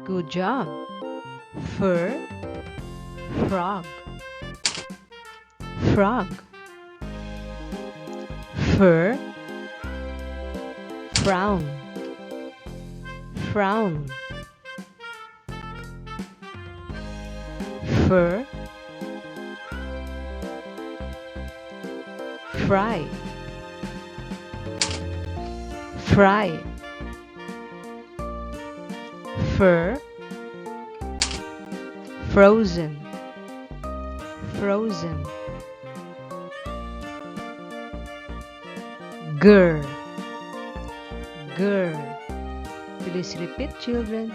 Good job. Fur, frog, frog. Fur, frown, frown. Fur, fry, fry. Fur, frozen, frozen. Girl, girl. Please repeat, children.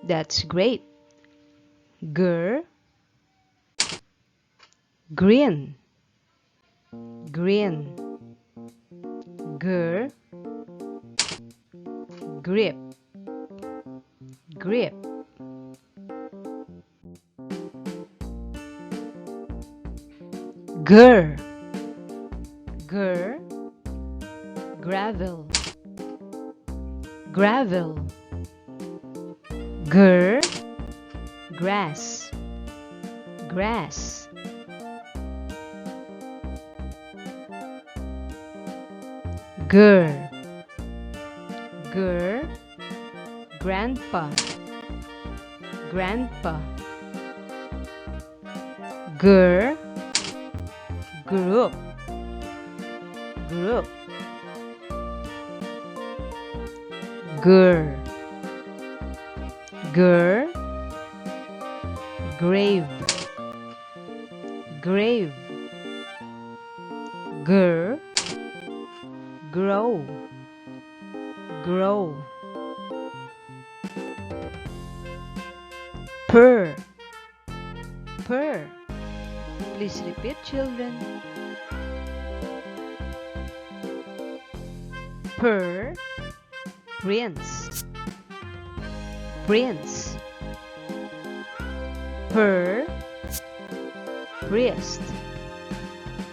That's great. Girl, green, green. Girl, grip, grip. Girl, girl. Gravel, gravel. Girl, grass, grass. Girl, girl. Grandpa, grandpa. Girl, group, group. Girl, girl. Grave, grave. Girl, grow, grow. Purr, purr. Please repeat, children. Purr, prince, prince. Purr, priest,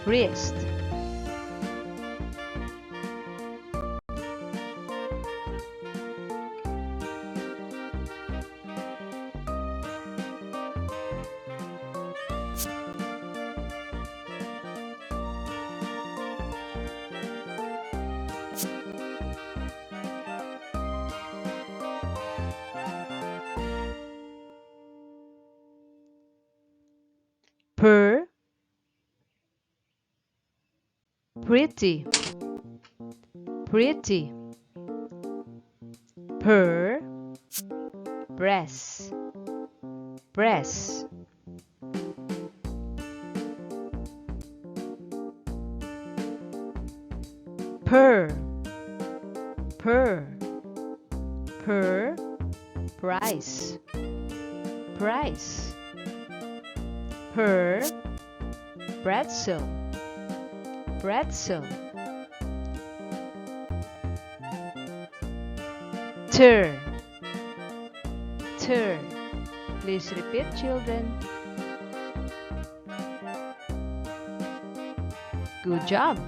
priest. Purr, pretty, pretty. Purr, press, press. Purr, purr, purr. Price, price. Purr, pretzel, pretzel. Tur, tur. Please repeat, children. Good job.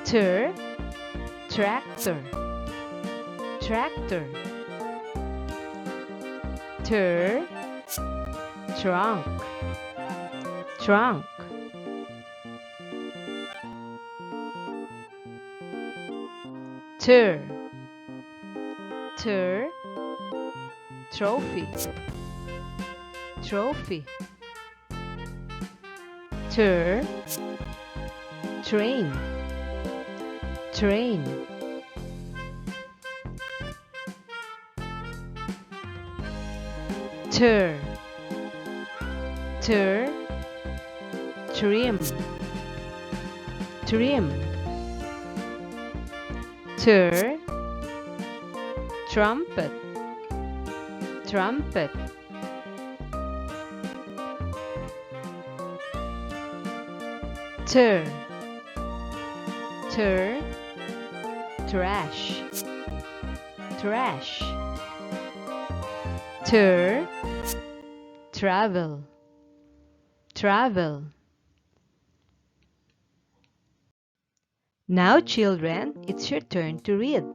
Tur, tractor, tractor. Tur, trunk, trunk. Tur, tur. Trophy, trophy. Tur, train, train. Tur, tur. Trim, trim. Tur, trumpet, trumpet. Tur, tur. Trash, trash. Tur, travel, travel. Now, children, it's your turn to read.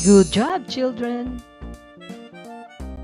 Good job, children!